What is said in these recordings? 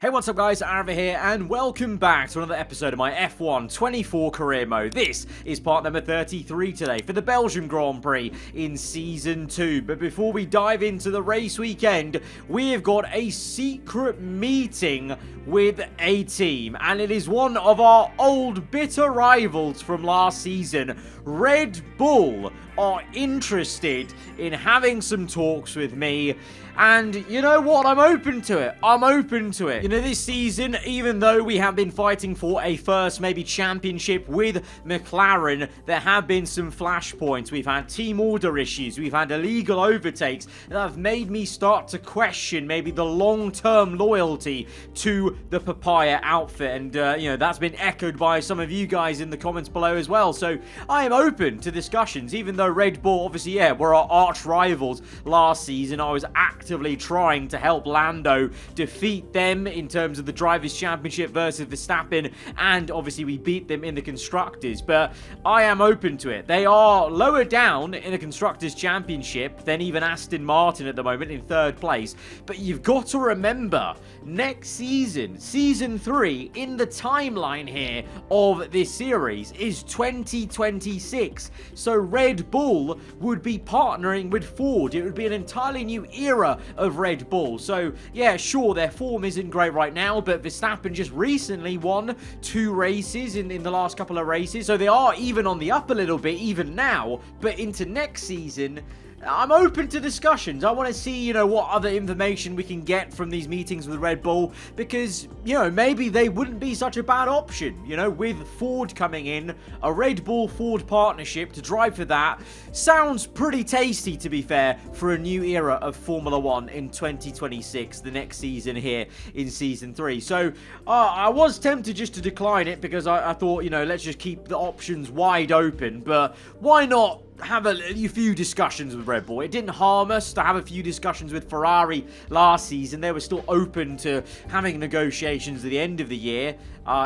Hey, what's up guys, aarava here, and welcome back to another episode of my F1 24 career mode. This is part number 33 today for the Belgian Grand Prix in Season 2. But before we dive into the race weekend, we have got a secret meeting with a team, and it is one of our old bitter rivals from last season. Red Bull are interested in having some talks with me. And you know what? I'm open to it. I'm open to it. You know, this season, even though we have been fighting for a first, maybe championship with McLaren, there have been some flashpoints. We've had team order issues. We've had illegal overtakes that have made me start to question maybe the long-term loyalty to the Papaya outfit. And, you know, that's been echoed by some of you guys in the comments below as well. So I am open to discussions, even though Red Bull, obviously, yeah, were our arch rivals last season. I was actively trying to help Lando defeat them in terms of the Drivers' Championship versus Verstappen, and obviously we beat them in the Constructors, but I am open to it. They are lower down in the Constructors' Championship than even Aston Martin at the moment in third place, but you've got to remember, next season, Season 3, in the timeline here of this series, is 2026, so Red Bull would be partnering with Ford. It would be an entirely new era of Red Bull. So yeah, sure, their form isn't great right now, but Verstappen just recently won 2 races in the last couple of races, so they are even on the up a little bit even now. But into next season, I'm open to discussions. I want to see, you know, what other information we can get from these meetings with Red Bull, because, you know, maybe they wouldn't be such a bad option, you know, with Ford coming in, a Red Bull-Ford partnership to drive for that. Sounds pretty tasty, to be fair, for a new era of Formula 1 in 2026, the next season here in Season 3. So, I was tempted just to decline it, because I thought, you know, let's just keep the options wide open, but why not have a few discussions with Red Bull? It didn't harm us to have a few discussions with Ferrari last season. They were still open to having negotiations at the end of the year,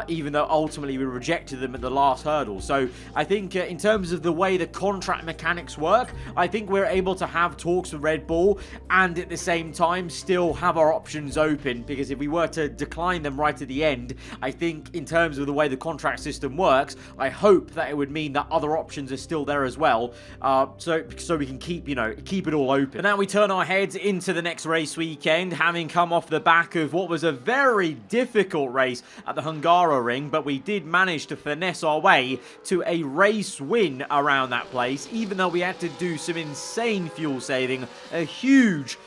even though ultimately we rejected them at the last hurdle. So I think in terms of the way the contract mechanics work, I think we're able to have talks with Red Bull and at the same time still have our options open, because if we were to decline them right at the end, I think in terms of the way the contract system works, I hope that it would mean that other options are still there as well. So we can keep it all open. And now we turn our heads into the next race weekend, having come off the back of what was a very difficult race at the Hungaroring, but we did manage to finesse our way to a race win around that place, even though we had to do some insane fuel saving, a huge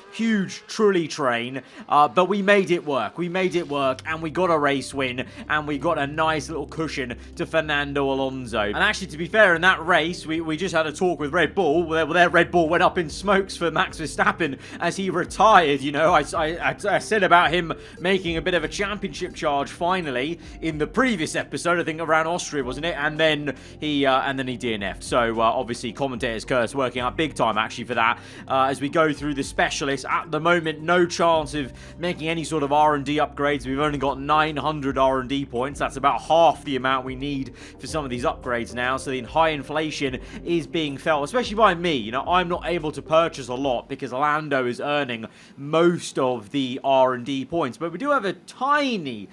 trolley train, but we made it work. We made it work, and we got a race win, and we got a nice little cushion to Fernando Alonso. And actually, to be fair, in that race, we just had a talk with Red Bull. Their Red Bull went up in smokes for Max Verstappen as he retired. You know, I said about him making a bit of a championship charge finally in the previous episode, I think around Austria, wasn't it? And then he DNF'd. So obviously, commentator's curse working out big time actually for that. As we go through the specialists, at the moment, no chance of making any sort of R&D upgrades. We've only got 900 R&D points. That's about half the amount we need for some of these upgrades now. So the high inflation is being felt, especially by me. You know, I'm not able to purchase a lot because Lando is earning most of the R&D points. But we do have a tiny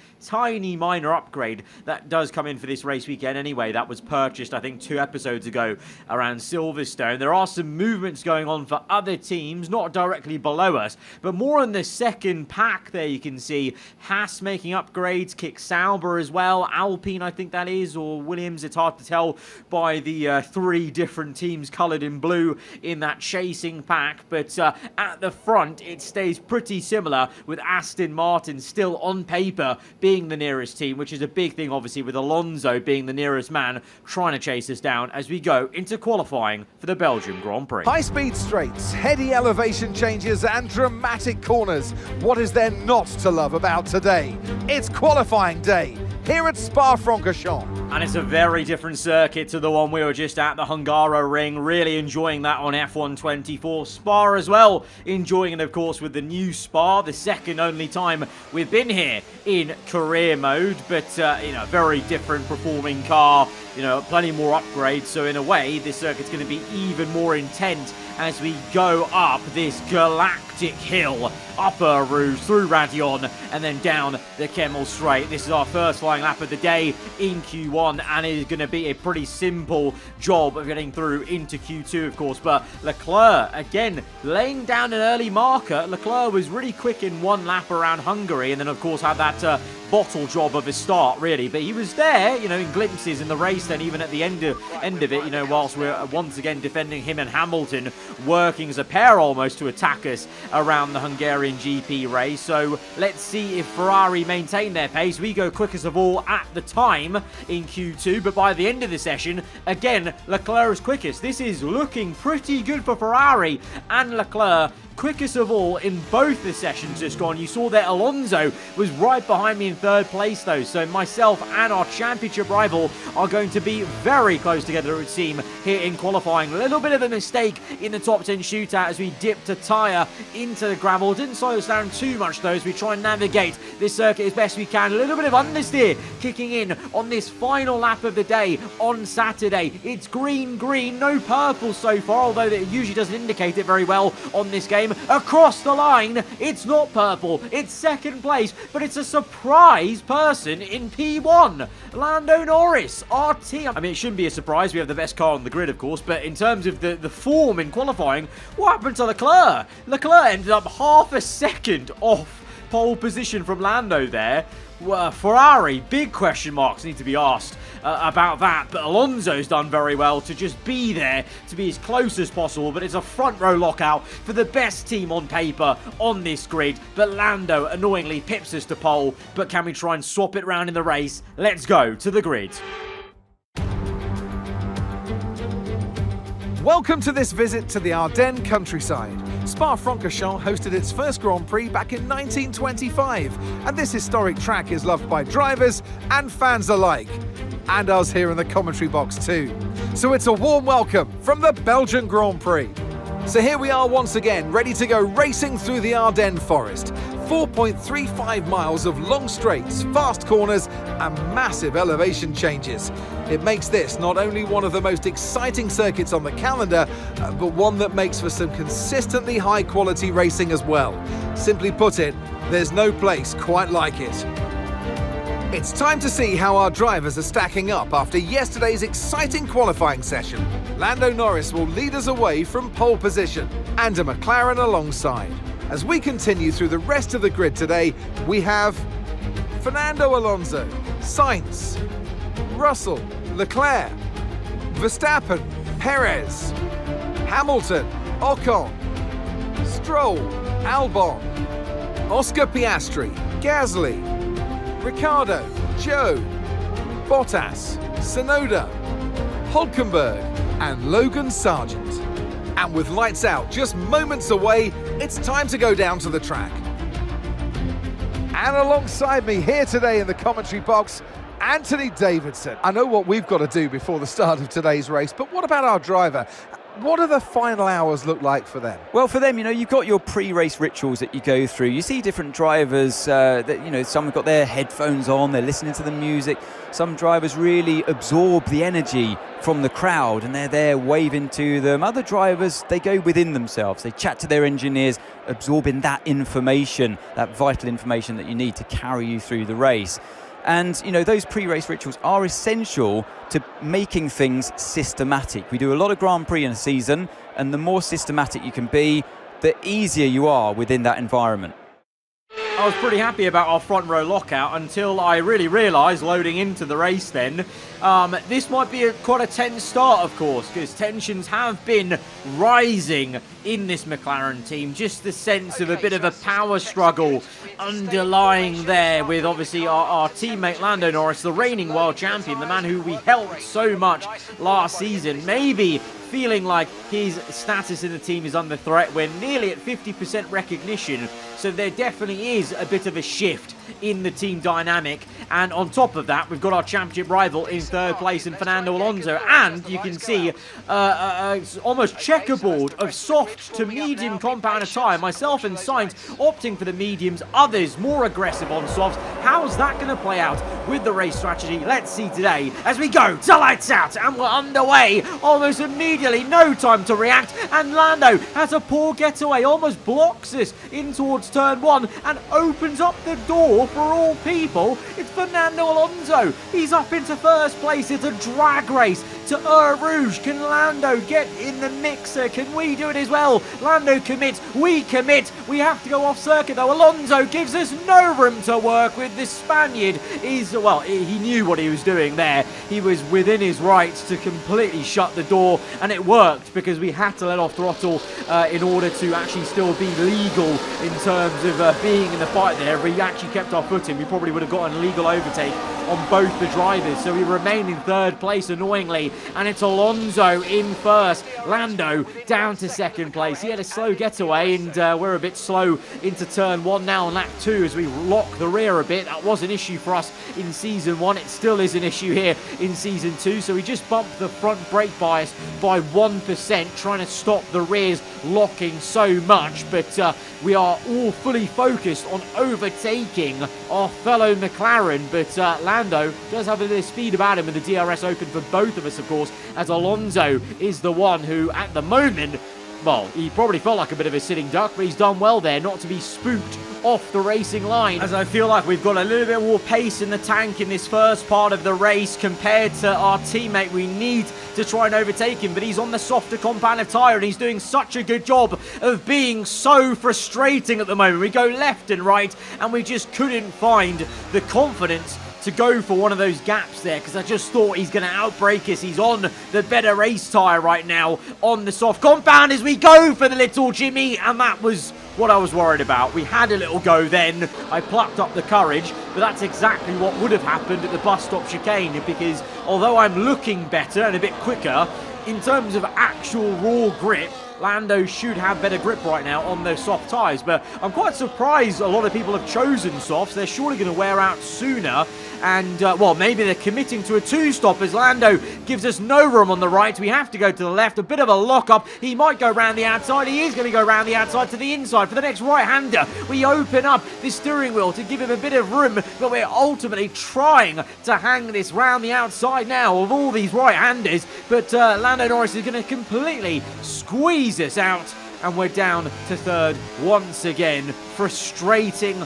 minor upgrade that does come in for this race weekend anyway. That was purchased, I think, 2 episodes ago around Silverstone. There are some movements going on for other teams, not directly below us, but more in the second pack there. You can see Haas making upgrades, Kick Sauber as well, Alpine I think that is, or Williams, it's hard to tell by the 3 different teams coloured in blue in that chasing pack. But at the front it stays pretty similar, with Aston Martin still on paper being the nearest team, which is a big thing obviously, with Alonso being the nearest man trying to chase us down as we go into qualifying for the Belgian Grand Prix. High-speed straights, heady elevation changes and dramatic corners. What is there not to love about today? It's qualifying day here at Spa-Francorchamps. And it's a very different circuit to the one we were just at, the Hungaroring. Really enjoying that on F124. Spa as well. Enjoying it, of course, with the new Spa. The second only time we've been here in career mode. But, very different performing car. Plenty more upgrades. So, in a way, this circuit's going to be even more intense as we go up this galactic hill, up Rouge, through Radion, and then down the Kemmel Straight. This is our first flying lap of the day in Q1, and it is going to be a pretty simple job of getting through into Q2, of course. But Leclerc, again, laying down an early marker. Leclerc was really quick in one lap around Hungary, and then, of course, had that bottle job of a start, really. But he was there, in glimpses in the race, then even at the end of it, whilst we're once again defending him and Hamilton, working as a pair almost to attack us around the Hungarian GP race. So let's see if Ferrari maintain their pace. We go quickest of all at the time in Q2, but by the end of the session, again, Leclerc is quickest. This is looking pretty good for Ferrari and Leclerc. Quickest of all in both the sessions just gone. You saw that Alonso was right behind me in third place though, so myself and our championship rival are going to be very close together, it would seem, here in qualifying. A little bit of a mistake in the top 10 shootout as we dipped a tyre into the gravel. Didn't slow us down too much though as we try and navigate this circuit as best we can. A little bit of understeer kicking in on this final lap of the day on Saturday. It's green, no purple so far, although it usually doesn't indicate it very well on this game. Across the line, it's not purple, it's second place, but it's a surprise person in P1. Lando Norris, our team. I mean, it shouldn't be a surprise, we have the best car on the grid, of course, but in terms of the form in qualifying, what happened to Leclerc? Leclerc ended up half a second off pole position from Lando there. Ferrari, big question marks need to be asked about that, but Alonso's done very well to just be there, to be as close as possible, but it's a front row lockout for the best team on paper on this grid, but Lando annoyingly pips us to pole. But can we try and swap it round in the race? Let's go to the grid. Welcome to this visit to the Ardennes countryside. Spa-Francorchamps hosted its first Grand Prix back in 1925, and this historic track is loved by drivers and fans alike, and us here in the commentary box too. So it's a warm welcome from the Belgian Grand Prix. So here we are once again, ready to go racing through the Ardennes forest. 4.35 miles of long straights, fast corners and massive elevation changes. It makes this not only one of the most exciting circuits on the calendar, but one that makes for some consistently high quality racing as well. Simply put it, there's no place quite like it. It's time to see how our drivers are stacking up after yesterday's exciting qualifying session. Lando Norris will lead us away from pole position and a McLaren alongside. As we continue through the rest of the grid today, we have Fernando Alonso, Sainz, Russell, Leclerc, Verstappen, Perez, Hamilton, Ocon, Stroll, Albon, Oscar Piastri, Gasly, Ricciardo, Joe, Bottas, Tsunoda, Hulkenberg and Logan Sargent. And with lights out just moments away, it's time to go down to the track. And alongside me here today in the commentary box, Anthony Davidson. I know what we've got to do before the start of today's race, but what about our driver? What do the final hours look like for them? Well, for them, you've got your pre-race rituals that you go through. You see different drivers that, some have got their headphones on, they're listening to the music. Some drivers really absorb the energy from the crowd and they're there waving to them. Other drivers, they go within themselves. They chat to their engineers, absorbing that information, that vital information that you need to carry you through the race. And, those pre-race rituals are essential to making things systematic. We do a lot of Grand Prix in a season, and the more systematic you can be, the easier you are within that environment. I was pretty happy about our front row lockout until I really realised, loading into the race then, this might be quite a tense start, of course, because tensions have been rising in this McLaren team. Just the sense of a bit of a power struggle underlying there with obviously our teammate Lando Norris, the reigning world champion, the man who we helped so much last season, maybe feeling like his status in the team is under threat. We're nearly at 50% recognition, so there definitely is a bit of a shift in the team dynamic, And on top of that, we've got our championship rival in third place in Fernando Alonso. And you can see almost checkerboard of soft to medium compound tyre. Myself and Sainz opting for the mediums, others more aggressive on softs. How's that going to play out with the race strategy? Let's see today as we go to lights out, and we're underway almost immediately. No time to react, and Lando has a poor getaway, almost blocks us in towards turn 1 and opens up the door for all people. It's Fernando Alonso. He's up into first place. It's a drag race to Rouge. Can Lando get in the mixer? Can we do it as well? Lando commits, we commit. We have to go off circuit though. Alonso gives us no room to work with. This Spaniard is, well, he knew what he was doing there. He was within his rights to completely shut the door, and it worked because we had to let off throttle in order to actually still be legal in terms of being in the fight there. If we actually kept our foot in, we probably would have got an illegal overtake on both the drivers. So we remain in third place, annoyingly, and it's Alonso in first. Lando down to second place. He had a slow getaway, and we're a bit slow into turn 1 now on lap 2 as we lock the rear a bit. That was an issue for us in season 1. It still is an issue here in season 2. So we just bumped the front brake bias by 1%, trying to stop the rears locking so much. But we are all fully focused on overtaking our fellow McLaren. But Lando does have a bit of speed about him, and the DRS open for both of us, of course, as Alonso is the one who, at the moment, well, he probably felt like a bit of a sitting duck, but he's done well there not to be spooked off the racing line, as I feel like we've got a little bit more pace in the tank in this first part of the race compared to our teammate. We need to try and overtake him, but he's on the softer compound of tyre, and he's doing such a good job of being so frustrating at the moment. We go left and right, and we just couldn't find the confidence to go for one of those gaps there, because I just thought he's going to outbrake us. He's on the better race tyre right now on the soft compound as we go for the little Jimmy, and that was what I was worried about. We had a little go then. I plucked up the courage, but that's exactly what would have happened at the bus stop chicane, because although I'm looking better and a bit quicker, in terms of actual raw grip, Lando should have better grip right now on those soft tyres. But I'm quite surprised a lot of people have chosen softs. They're surely going to wear out sooner. And, well, maybe they're committing to a two-stop as Lando gives us no room on the right. We have to go to the left. A bit of a lock-up. He might go round the outside. He is going to go round the outside to the inside. For the next right-hander, we open up the steering wheel to give him a bit of room. But we're ultimately trying to hang this round the outside now of all these right-handers. But Lando Norris is going to completely squeeze us out. And we're down to third once again. Frustrating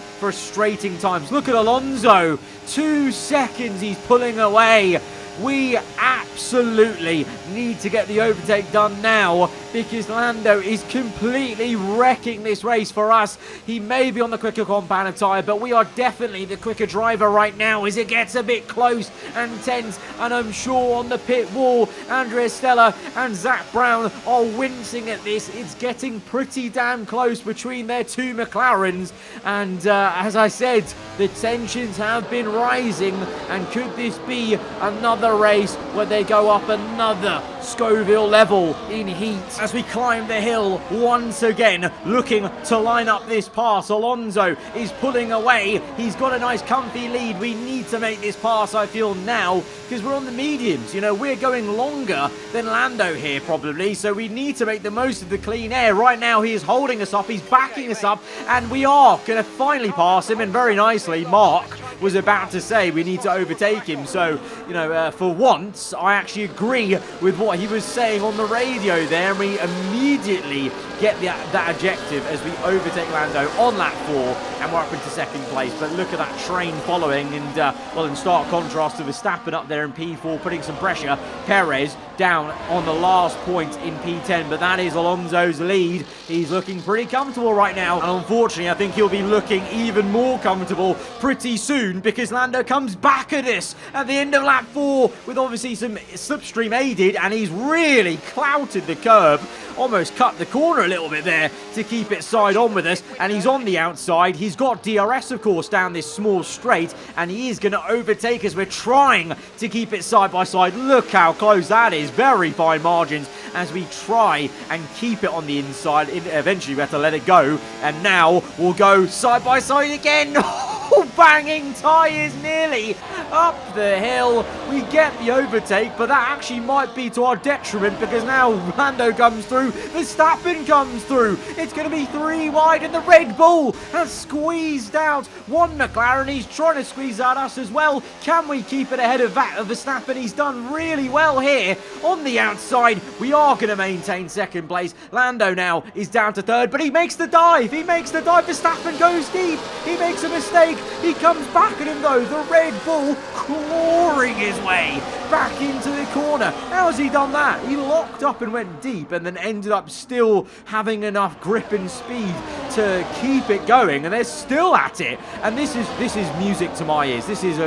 times. Look at Alonso. 2 seconds he's pulling away. We absolutely need to get the overtake done now, because Lando is completely wrecking this race for us. He may be on the quicker compound tyre, but we are definitely the quicker driver right now as it gets a bit close and tense. And I'm sure on the pit wall, Andrea Stella and Zach Brown are wincing at this. It's getting pretty damn close between their two McLarens. And as I said, the tensions have been rising. And could this be another race where they go up another Scoville level in heat? As we climb the hill once again, looking to line up this pass. Alonso is pulling away. He's got a nice comfy lead. We need to make this pass, I feel, now, because we're on the mediums. You know, we're going longer than Lando here probably, so we need to make the most of the clean air. Right now he is holding us up, he's backing us up, and we are going to finally pass him. And very nicely, Mark was about to say we need to overtake him. So, you know, for once, I actually agree with what he was saying on the radio there, and we immediately get that objective as we overtake Lando on lap 4, and we're up into second place. But look at that train following, and well, in stark contrast to Verstappen up there in P4 putting some pressure. Perez down on the last point in P10, but that is Alonso's lead. He's looking pretty comfortable right now, and unfortunately I think he'll be looking even more comfortable pretty soon, because Lando comes back at us at the end of lap 4 with obviously some slipstream aided, and he's really clouted the curb, almost cut the corner a little bit there to keep it side on with us, and he's on the outside. He's got DRS, of course, down this small straight, and he is going to overtake us. We're trying to keep it side by side. Look how close that is. Very fine margins as we try and keep it on the inside. Eventually we have to let it go, and now we'll go side by side again. Oh, banging tyres nearly up the hill. We get the overtake, but that actually might be to our detriment because now Lando comes through, Verstappen comes through. It's going to be 3 wide and the Red Bull has squeezed out one McLaren. He's trying to squeeze out us as well. Can we keep it ahead of that of Verstappen? He's done really well here on the outside. We are going to maintain second place. Lando now is down to third, but he makes the dive. He makes the dive. Verstappen goes deep. He makes a mistake. He comes back at him though. The Red Bull clawing his way back into the corner. How has he done that? He locked up and went deep and then ended up still having enough grip and speed to keep it going, and they're still at it. And this is music to my ears. This is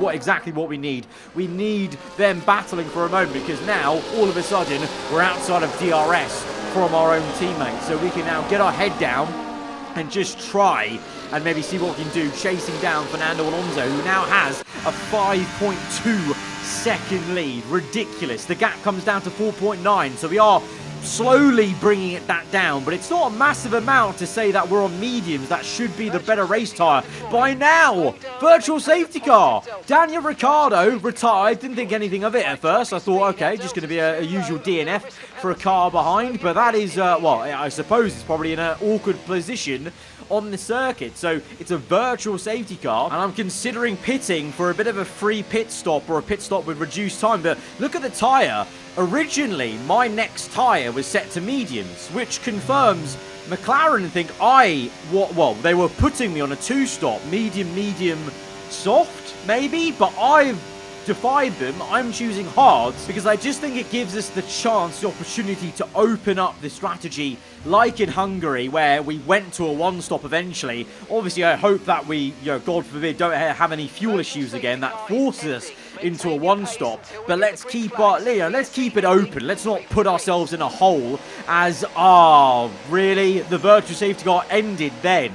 exactly what we need. We need them battling for a moment because now all of a sudden we're outside of DRS from our own teammates, so we can now get our head down and just try and maybe see what we can do, chasing down Fernando Alonso, who now has a 5.2 second lead. Ridiculous. The gap comes down to 4.9, so we are slowly bringing that down, but it's not a massive amount to say that we're on mediums. That should be the better race tyre by now. Virtual safety car. Daniel Ricciardo retired. Didn't think anything of it at first. I thought, okay, just going to be a usual DNF for a car behind, but that is, well, I suppose it's probably in an awkward position on the circuit. So it's a virtual safety car, and I'm considering pitting for a bit of a free pit stop or a pit stop with reduced time. But look at the tyre. Originally, my next tyre was set to mediums, which confirms McLaren think well, they were putting me on a 2-stop, medium, soft, maybe, but I've defied them. I'm choosing hards because I just think it gives us the chance, the opportunity to open up the strategy like in Hungary where we went to a 1-stop eventually. Obviously, I hope that we, God forbid, don't have any fuel issues again that forces us into a 1-stop, but let's keep let's keep it open. Let's not put ourselves in a hole as, really? The virtual safety car ended then.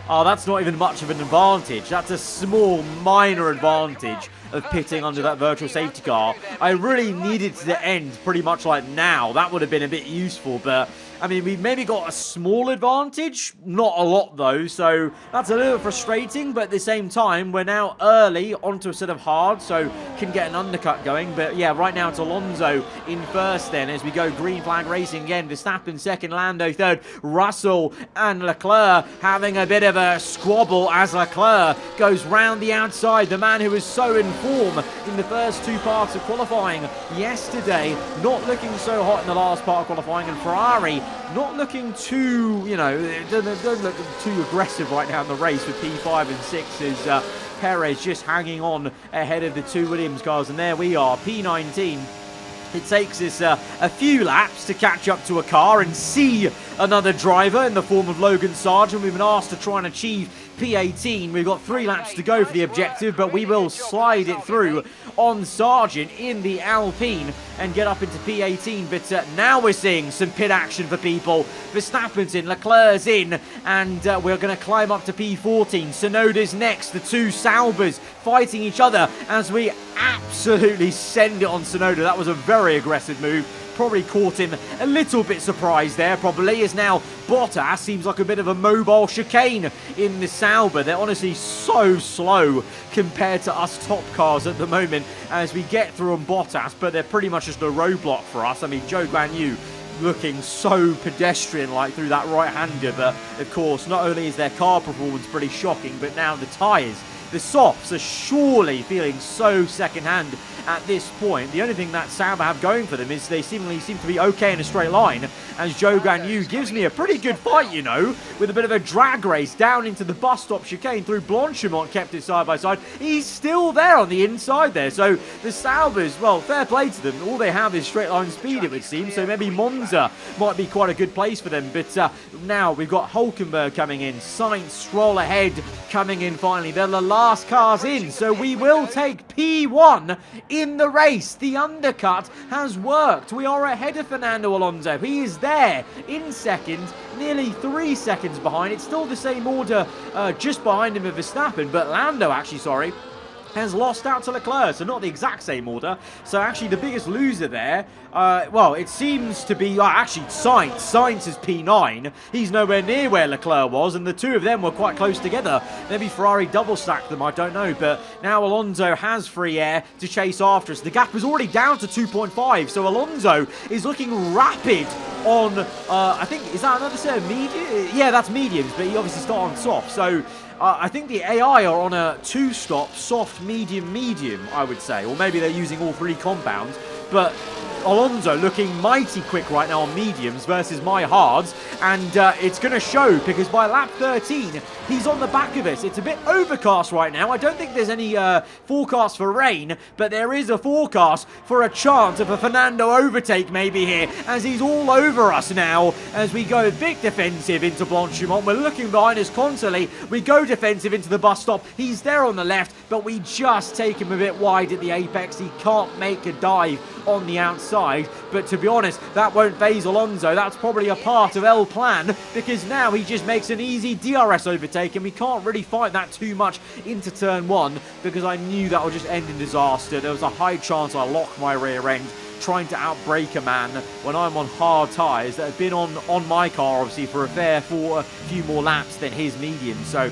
That's not even much of an advantage. That's a small, minor advantage of pitting under that virtual safety car. I really needed to end pretty much like now. That would have been a bit useful, but I mean, we maybe got a small advantage, not a lot though, so that's a little frustrating, but at the same time, we're now early onto a set of hard, so can get an undercut going. But yeah, right now it's Alonso in first then as we go green flag racing again. Verstappen second, Lando third, Russell and Leclerc having a bit of a squabble as Leclerc goes round the outside. The man who was so in form in the first 2 parts of qualifying yesterday, not looking so hot in the last part of qualifying, and Ferrari not looking too, don't look too aggressive right now in the race with P5 and 6 as Perez just hanging on ahead of the 2 Williams cars. And there we are, P19. It takes us a few laps to catch up to a car and see another driver in the form of Logan Sargent. We've been asked to try and achieve P18. We've got 3 laps to go for the objective, but we will slide it through on Sargent in the Alpine and get up into P18. But now we're seeing some pit action for people. Verstappen's in, Leclerc's in, and we're going to climb up to P14. Tsunoda's next. The 2 Saubers fighting each other as we absolutely send it on Tsunoda. That was a very aggressive move. Probably caught him a little bit surprised there, probably, as now Bottas seems like a bit of a mobile chicane in the Sauber. They're honestly so slow compared to us top cars at the moment as we get through on Bottas, but they're pretty much just a roadblock for us. I mean, Zhou Guanyu looking so pedestrian-like through that right-hander, but of course, not only is their car performance pretty shocking, but now the tyres, the softs are surely feeling so second-hand at this point. The only thing that Sauber have going for them is they seemingly seem to be okay in a straight line, as Zhou Guanyu gives me a pretty good fight, with a bit of a drag race down into the bus stop chicane through Blanchimont, kept it side by side. He's still there on the inside there, so the Saubers, well, fair play to them. All they have is straight line speed, it would seem, so maybe Monza might be quite a good place for them. But now we've got Hülkenberg coming in, Sainz, Stroll ahead, coming in finally. They're the last cars in, so we will take P1 in the race. The undercut has worked. We are ahead of Fernando Alonso. He is there in second, nearly 3 seconds behind. It's still the same order just behind him of Verstappen, but Lando actually, has lost out to Leclerc, so not the exact same order. So actually the biggest loser there, well, it seems to be, actually Sainz. Sainz is P9. He's nowhere near where Leclerc was, and the two of them were quite close together. Maybe Ferrari double stacked them, I don't know, but now Alonso has free air to chase after us. The gap is already down to 2.5, so Alonso is looking rapid on, I think, is that another set of mediums? Yeah, that's mediums, but he obviously started on soft, so I think the AI are on a two-stop, soft, medium, medium, I would say. Or maybe they're using all three compounds. But Alonso looking mighty quick right now on mediums versus my hards. And it's going to show because by lap 13, he's on the back of us. It's a bit overcast right now. I don't think there's any forecast for rain, but there is a forecast for a chance of a Fernando overtake maybe here, as he's all over us now as we go big defensive into Blanchimont. We're looking behind us constantly. We go defensive into the bus stop. He's there on the left, but we just take him a bit wide at the apex. He can't make a dive on the outside, but to be honest, that won't phase Alonso. That's probably a part of L plan, because now he just makes an easy DRS overtake, and we can't really fight that too much into turn one, because I knew that would just end in disaster. There was a high chance I lock my rear end trying to outbrake a man when I'm on hard tyres that have been on my car, obviously, for a few more laps than his medium. So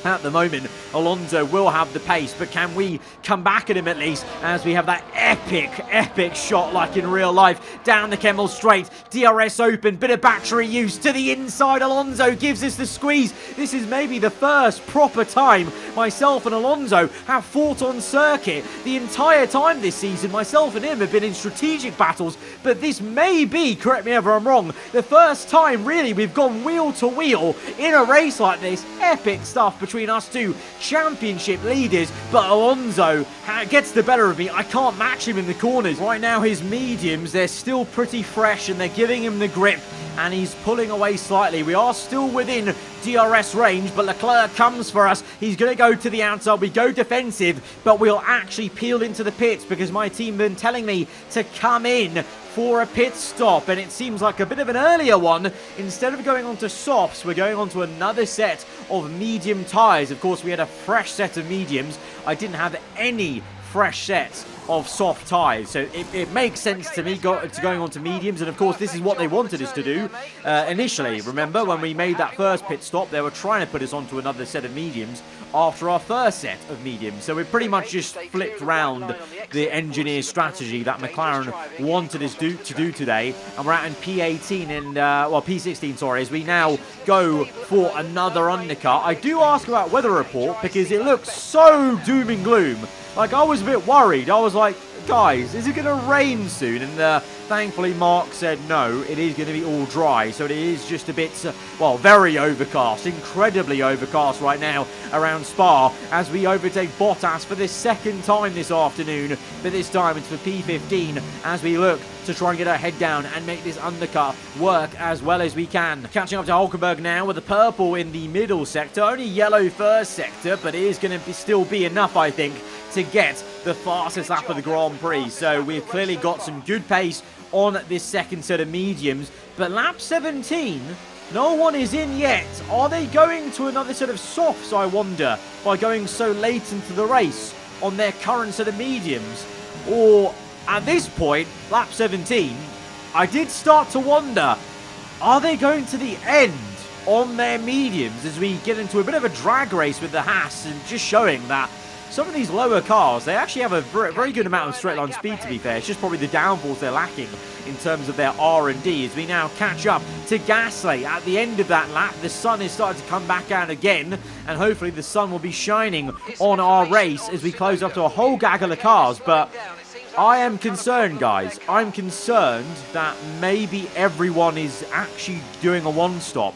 at the moment, Alonso will have the pace, but can we come back at him at least as we have that epic shot like in real life down the Kemmel straight, DRS open, bit of battery use to the inside. Alonso gives us the squeeze. This is maybe the first proper time myself and Alonso have fought on circuit. The entire time this season, myself and him have been in strategic battles, but this may be, correct me if I'm wrong, the first time really we've gone wheel to wheel in a race like this. Epic stuff between us two championship leaders, but Alonso gets the better of me. I can't match him in the corners. Right now his mediums, they're still pretty fresh and they're giving him the grip, and he's pulling away slightly. We are still within DRS range, but Leclerc comes for us. He's going to go to the outside. We go defensive, but we'll actually peel into the pits because my team have been telling me to come in for a pit stop, and it seems like a bit of an earlier one. Instead of going on to softs, we're going on to another set of medium tyres. Of course, we had a fresh set of mediums. I didn't have any fresh sets of soft tyres, so it makes sense to me going on to mediums, and of course this is what they wanted us to do initially. Remember when we made that first pit stop, they were trying to put us onto another set of mediums after our first set of mediums, so we pretty much just flipped round the engineer's strategy that McLaren wanted us to do today, and we're out in P18 and well, P16, sorry, as we now go for another undercut. I do ask about weather report because it looks so doom and gloom. Like, I was a bit worried. I was like, guys, is it going to rain soon? And thankfully, Mark said no, it is going to be all dry. So it is just a bit, well, very overcast, incredibly overcast right now around Spa as we overtake Bottas for the second time this afternoon. But this time it's for P15 as we look to try and get our head down and make this undercut work as well as we can. Catching up to Hulkenberg now with the purple in the middle sector. Only yellow first sector, but it is going to still be enough, I think, to get the fastest lap of the Grand Prix. So we've clearly got some good pace on this second set of mediums. But lap 17, no one is in yet. Are they going to another set of softs, I wonder, by going so late into the race on their current set of mediums? Or at this point, lap 17, I did start to wonder, are they going to the end on their mediums as we get into a bit of a drag race with the Haas, and just showing that some of these lower cars, they actually have a very good amount of straight line speed, to be fair. It's just probably the downforce they're lacking in terms of their R&D as we now catch up to Gasly. At the end of that lap, the sun is starting to come back out again, and hopefully the sun will be shining on our race as we close up to a whole gaggle of cars. But I am concerned, guys. I'm concerned that maybe everyone is actually doing a one-stop.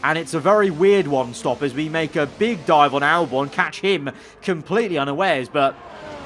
And it's a very weird one-stop as we make a big dive on Albon, catch him completely unawares, but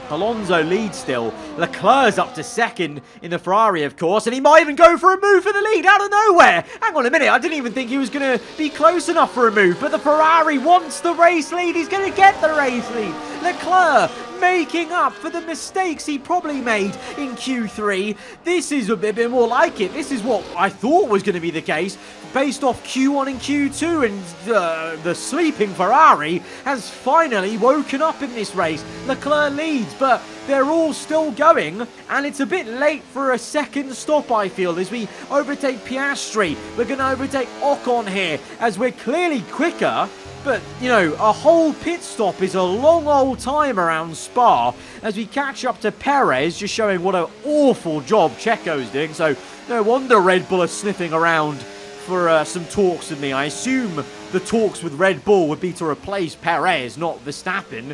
Alonso leads still. Leclerc's up to second in the Ferrari, of course, and he might even go for a move for the lead out of nowhere. Hang on a minute, I didn't even think he was going to be close enough for a move, but the Ferrari wants the race lead. He's going to get the race lead. Leclerc making up for the mistakes he probably made in Q3. This is a bit more like it. This is what I thought was going to be the case based off Q1 and Q2, and the sleeping Ferrari has finally woken up in this race. Leclerc leads, but they're all still going, and it's a bit late for a second stop, I feel, as we overtake Piastri. We're going to overtake Ocon here, as we're clearly quicker. But, you know, a whole pit stop is a long old time around Spa as we catch up to Perez, just showing what an awful job Checo's doing. So, no wonder Red Bull are sniffing around for some talks with me. I assume the talks with Red Bull would be to replace Perez, not Verstappen,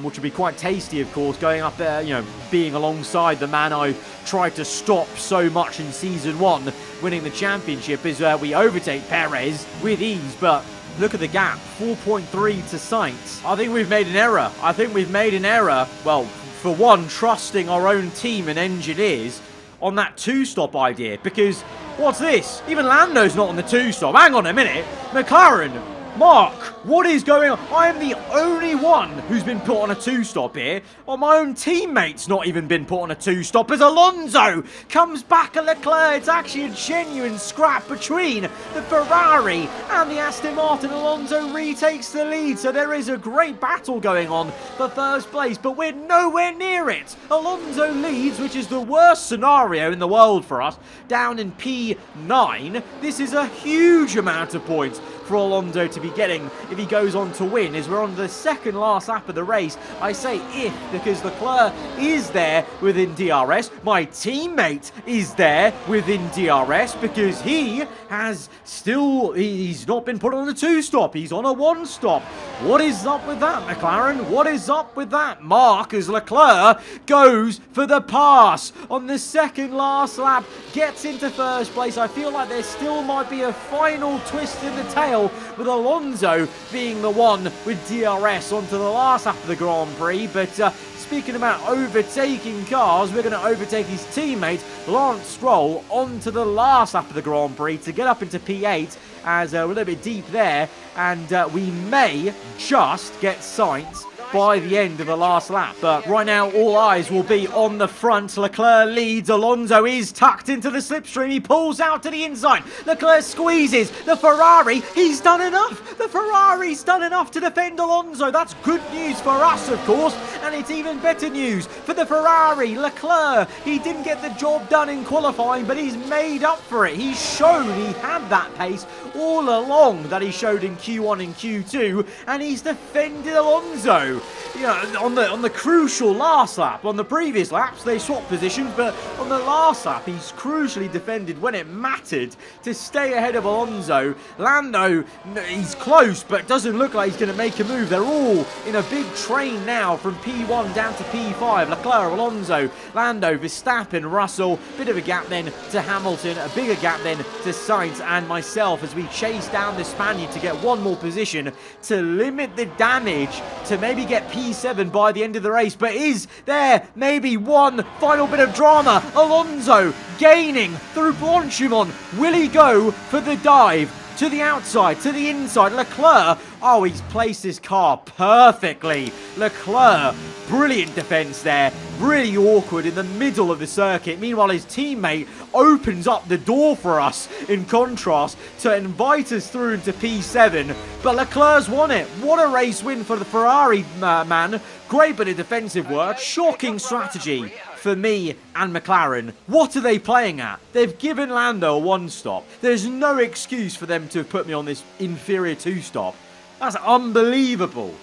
which would be quite tasty, of course, going up there, you know, being alongside the man I tried to stop so much in Season 1, winning the championship, is we overtake Perez with ease, but look at the gap, 4.3 to Sainz. I think we've made an error. Well, for one, trusting our own team and engineers on that two-stop idea, because what's this? Even Lando's not on the two-stop. Hang on a minute. McLaren, Mark, what is going on? I am the only one who's been put on a two-stop here. Well, my own teammate's not even been put on a two-stop as Alonso comes back at Leclerc. It's actually a genuine scrap between the Ferrari and the Aston Martin. Alonso retakes the lead, so there is a great battle going on for first place, but we're nowhere near it. Alonso leads, which is the worst scenario in the world for us, down in P9. This is a huge amount of points for Alonso to be getting if he goes on to win, as we're on the second last lap of the race. I say if, because Leclerc is there within DRS. My teammate is there within DRS because he has he's not been put on a two-stop. He's on a one-stop. What is up with that, McLaren? What is up with that? Mark, as Leclerc goes for the pass on the second last lap, gets into first place. I feel like there still might be a final twist in the tail, with Alonso being the one with DRS onto the last lap of the Grand Prix. But speaking about overtaking cars, we're going to overtake his teammate Lawrence Stroll onto the last lap of the Grand Prix to get up into P8, as we're a little bit deep there, and we may just get Sainz by the end of the last lap. But right now, all eyes will be on the front. Leclerc leads. Alonso is tucked into the slipstream. He pulls out to the inside. Leclerc squeezes. The Ferrari, he's done enough. The Ferrari's done enough to defend Alonso. That's good news for us, of course. And it's even better news for the Ferrari. Leclerc, he didn't get the job done in qualifying, but he's made up for it. He's shown he had that pace all along that he showed in Q1 and Q2, and he's defended Alonso. You know, on the crucial last lap. On the previous laps, they swapped positions, but on the last lap, he's crucially defended when it mattered to stay ahead of Alonso. Lando, he's close, but doesn't look like he's going to make a move. They're all in a big train now from P1 down to P5. Leclerc, Alonso, Lando, Verstappen, Russell. Bit of a gap then to Hamilton, a bigger gap then to Sainz and myself as we chase down the Spaniard to get one more position to limit the damage to maybe get P7 by the end of the race. But is there maybe one final bit of drama? Alonso gaining through Blanchimont. Will he go for the dive to the outside, to the inside? Leclerc, oh, he's placed his car perfectly. Leclerc, brilliant defense there. Really awkward in the middle of the circuit. Meanwhile, his teammate opens up the door for us, in contrast, to invite us through into P7. But Leclerc's won it. What a race win for the Ferrari man. Great bit of defensive work. Shocking strategy for me and McLaren. What are they playing at? They've given Lando a one-stop. There's no excuse for them to have put me on this inferior two-stop. That's unbelievable.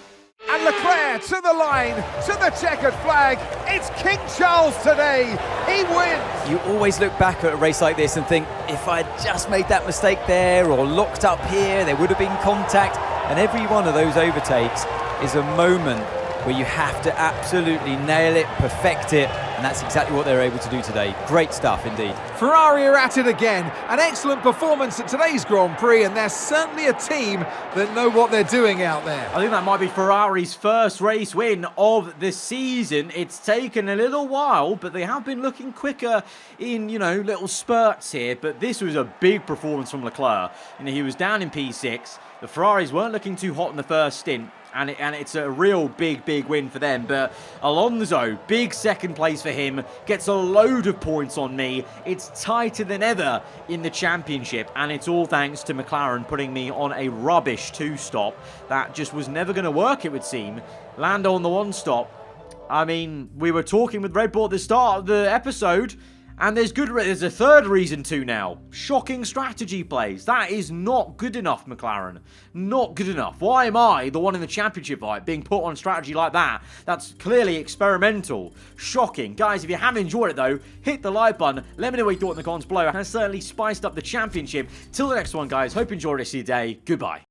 And Leclerc to the line, to the checkered flag. It's King Charles today. He wins. You always look back at a race like this and think, if I'd just made that mistake there or locked up here, there would have been contact. And every one of those overtakes is a moment where you have to absolutely nail it, perfect it, and that's exactly what they're able to do today. Great stuff indeed. Ferrari are at it again. An excellent performance at today's Grand Prix, and they're certainly a team that know what they're doing out there. I think that might be Ferrari's first race win of the season. It's taken a little while, but they have been looking quicker in, you know, little spurts here. But this was a big performance from Leclerc. You know, he was down in P6. The Ferraris weren't looking too hot in the first stint. And it's a real big win for them. But Alonso, big second place for him, gets a load of points on me. It's tighter than ever in the championship, and it's all thanks to McLaren putting me on a rubbish 2-stop. That just was never going to work, it would seem. Lando on the 1-stop. I mean, we were talking with Red Bull at the start of the episode, and there's a third reason to now. Shocking strategy plays. That is not good enough, McLaren. Not good enough. Why am I, the one in the championship fight, being put on strategy like that? That's clearly experimental. Shocking. Guys, if you have enjoyed it though, hit the like button. Let me know what you thought in the comments below. It has certainly spiced up the championship. Till the next one, guys. Hope you enjoyed the rest of your day. Goodbye.